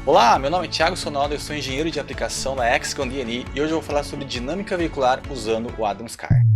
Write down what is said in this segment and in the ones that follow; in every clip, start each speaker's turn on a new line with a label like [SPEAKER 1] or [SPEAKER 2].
[SPEAKER 1] Olá, meu nome é Thiago Sonoda, eu sou engenheiro de aplicação na Hexagon DNI e hoje eu vou falar sobre dinâmica veicular usando o Adams Car.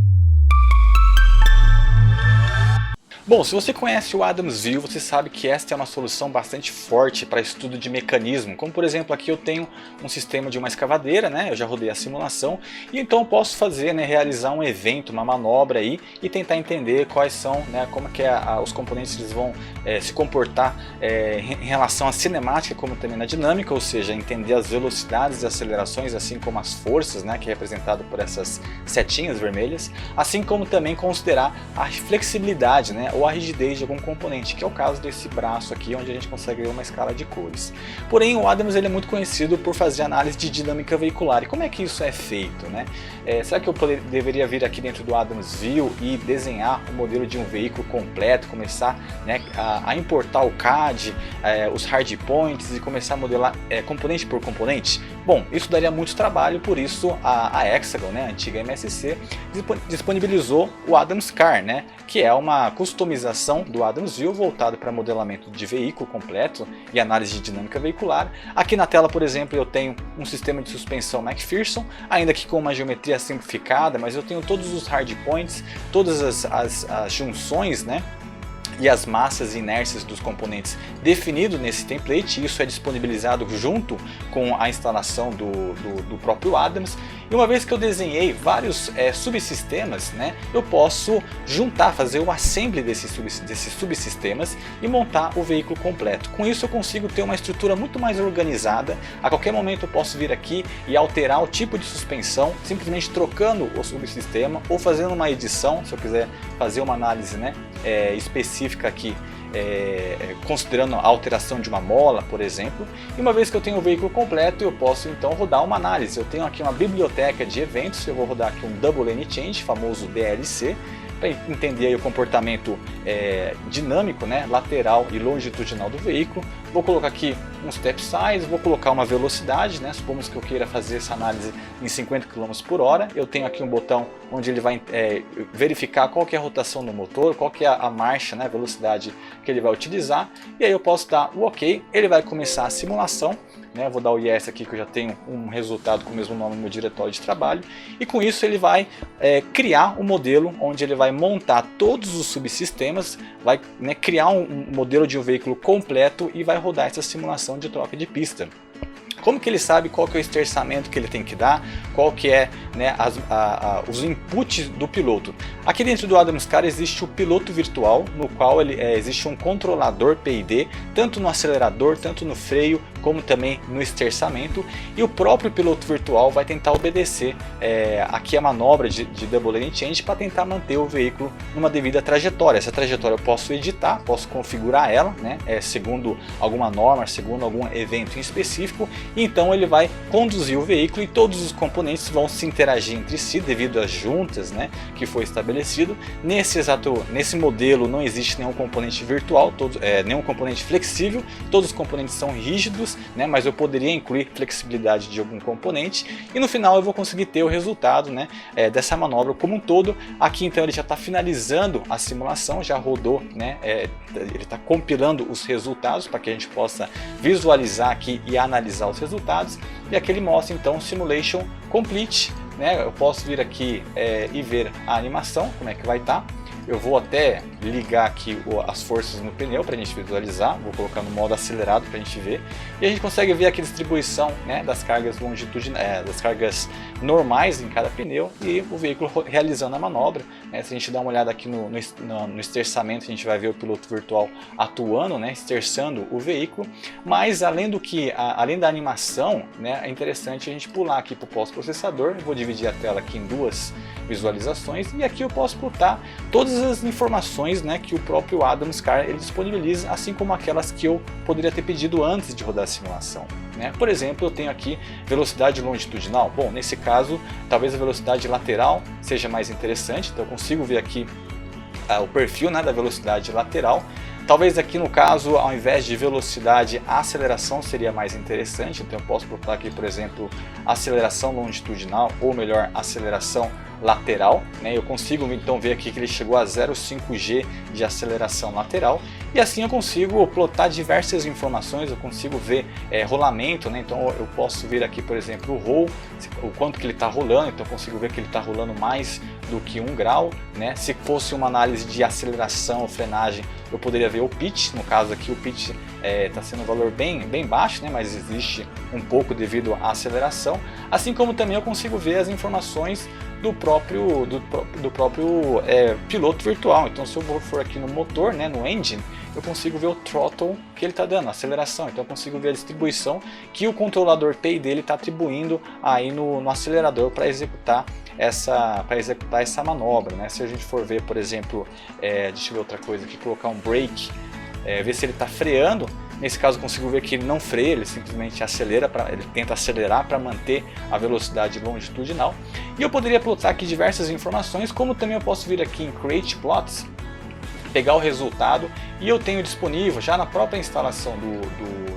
[SPEAKER 1] Bom, se você conhece o Adams View, você sabe que esta é uma solução bastante forte para estudo de mecanismo, como por exemplo aqui eu tenho um sistema de uma escavadeira, né? Eu já rodei a simulação e então eu posso fazer, né, realizar um evento, uma manobra aí e tentar entender quais são, né, como que os componentes eles vão se comportar em relação à cinemática como também na dinâmica, ou seja, entender as velocidades e acelerações, assim como as forças, né, que é representado por essas setinhas vermelhas, assim como também considerar a flexibilidade, né, ou a rigidez de algum componente, que é o caso desse braço aqui, onde a gente consegue ver uma escala de cores. Porém, o Adams ele é muito conhecido por fazer análise de dinâmica veicular. E como é que isso é feito, né? Será que eu deveria vir aqui dentro do Adams View e desenhar o modelo de um veículo completo, começar, né, a importar o CAD, os hardpoints e começar a modelar componente por componente? Bom, isso daria muito trabalho, por isso a Hexagon, né, a antiga MSC, disponibilizou o Adams Car, né, que é uma customização do Adams View voltado para modelamento de veículo completo e análise de dinâmica veicular. Aqui na tela, por exemplo, eu tenho um sistema de suspensão McPherson, ainda que com uma geometria simplificada, mas eu tenho todos os hardpoints, todas as junções, né, e as massas e inércias dos componentes definido nesse template. Isso é disponibilizado junto com a instalação do próprio Adams. E uma vez que eu desenhei vários subsistemas, né, eu posso juntar, fazer o assembly desses subsistemas e montar o veículo completo. Com isso eu consigo ter uma estrutura muito mais organizada. A qualquer momento eu posso vir aqui e alterar o tipo de suspensão, simplesmente trocando o subsistema ou fazendo uma edição, se eu quiser fazer uma análise, né, específica aqui, considerando a alteração de uma mola, por exemplo. E uma vez que eu tenho o veículo completo, eu posso então rodar uma análise. Eu tenho aqui uma biblioteca de eventos, eu vou rodar aqui um Double Lane Change, famoso DLC, para entender aí o comportamento dinâmico, né, lateral e longitudinal do veículo. Vou colocar aqui um step size, vou colocar uma velocidade, né, supomos que eu queira fazer essa análise em 50 km por hora. Eu tenho aqui um botão onde ele vai verificar qual que é a rotação do motor, qual que é a marcha, né, a velocidade que ele vai utilizar. E aí eu posso dar o OK, ele vai começar a simulação. Vou dar o yes aqui que eu já tenho um resultado com o mesmo nome no meu diretório de trabalho, e com isso ele vai criar um modelo onde ele vai montar todos os subsistemas, vai, né, criar um modelo de um veículo completo e vai rodar essa simulação de troca de pista. Como que ele sabe qual que é o esterçamento que ele tem que dar, qual que é, né, os inputs do piloto? Aqui dentro do Adams Car existe o piloto virtual, no qual existe um controlador PID, tanto no acelerador, tanto no freio, como também no esterçamento, e o próprio piloto virtual vai tentar obedecer aqui a manobra de Double Lane Change para tentar manter o veículo numa devida trajetória. Essa trajetória eu posso editar, posso configurar ela, né, segundo alguma norma, segundo algum evento em específico. Então ele vai conduzir o veículo e todos os componentes vão se interagir entre si devido às juntas, né, que foi estabelecido. Nesse modelo não existe nenhum componente virtual, nenhum componente flexível, todos os componentes são rígidos, né, mas eu poderia incluir flexibilidade de algum componente e no final eu vou conseguir ter o resultado, né, dessa manobra como um todo. Aqui então ele já está finalizando a simulação, já rodou, né, ele está compilando os resultados para que a gente possa visualizar aqui e analisar os resultados, e aqui ele mostra então Simulation Complete, né? Eu posso vir aqui e ver a animação, como é que vai estar. Eu vou até ligar aqui as forças no pneu para a gente visualizar, vou colocar no modo acelerado para a gente ver, e a gente consegue ver aqui a distribuição, né, das cargas longitudinais, das cargas normais em cada pneu e o veículo realizando a manobra, né? Se a gente dá uma olhada aqui no esterçamento, a gente vai ver o piloto virtual atuando, né, esterçando o veículo. Mas além da animação, né, é interessante a gente pular aqui para o pós-processador. Vou dividir a tela aqui em duas visualizações e aqui eu posso botar todas as informações, né, que o próprio Adams Car ele disponibiliza, assim como aquelas que eu poderia ter pedido antes de rodar a simulação, né? Por exemplo, eu tenho aqui velocidade longitudinal. Bom, nesse caso, talvez a velocidade lateral seja mais interessante, então eu consigo ver aqui o perfil, né, da velocidade lateral. Talvez aqui no caso, ao invés de velocidade, a aceleração seria mais interessante, então eu posso botar aqui, por exemplo, aceleração longitudinal, ou melhor, aceleração lateral, né? Eu consigo então ver aqui que ele chegou a 0,5 G de aceleração lateral, e assim eu consigo plotar diversas informações. Eu consigo ver rolamento, né? Então eu posso ver aqui, por exemplo, o roll, o quanto que ele está rolando. Então eu consigo ver que ele está rolando mais do que 1 grau, né? Se fosse uma análise de aceleração ou frenagem, eu poderia ver o pitch. No caso aqui o pitch está sendo um valor bem baixo, né? Mas existe um pouco devido à aceleração, assim como também eu consigo ver as informações do próprio piloto virtual. Então se eu for aqui no motor, né, no engine, eu consigo ver o throttle que ele está dando, a aceleração. Então eu consigo ver a distribuição que o controlador PI dele está atribuindo aí no acelerador para executar essa manobra, né? Se a gente for ver, por exemplo, deixa eu ver outra coisa aqui, colocar um brake, ver se ele está freando. Nesse caso eu consigo ver que ele não freia, ele simplesmente acelera, ele tenta acelerar para manter a velocidade longitudinal. E eu poderia plotar aqui diversas informações, como também eu posso vir aqui em Create Plots, pegar o resultado, e eu tenho disponível já na própria instalação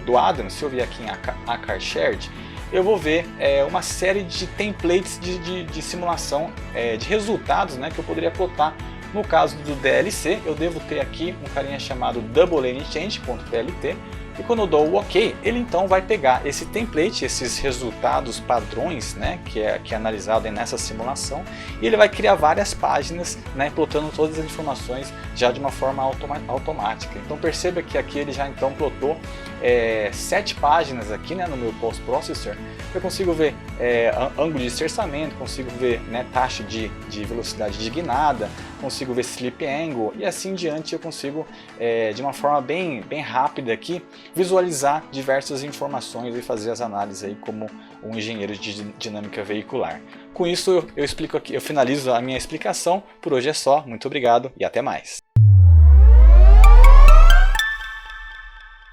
[SPEAKER 1] do Adams. Se eu vier aqui em Acar Shared, eu vou ver uma série de templates de simulação de resultados, né, que eu poderia plotar. No caso do DLC, eu devo ter aqui um carinha chamado doublelanechange.plt, e quando eu dou o OK, ele então vai pegar esse template, esses resultados padrões, né, que é analisado nessa simulação, e ele vai criar várias páginas, né, plotando todas as informações já de uma forma automática. Então perceba que aqui ele já então plotou 7 páginas aqui, né, no meu post-processor. Eu consigo ver ângulo de esterçamento, consigo ver, né, taxa de velocidade de guinada, consigo ver sleep angle, e assim em diante eu consigo de uma forma bem rápida aqui visualizar diversas informações e fazer as análises aí como um engenheiro de dinâmica veicular. Com isso eu finalizo a minha explicação. Por hoje é só, muito obrigado e até mais.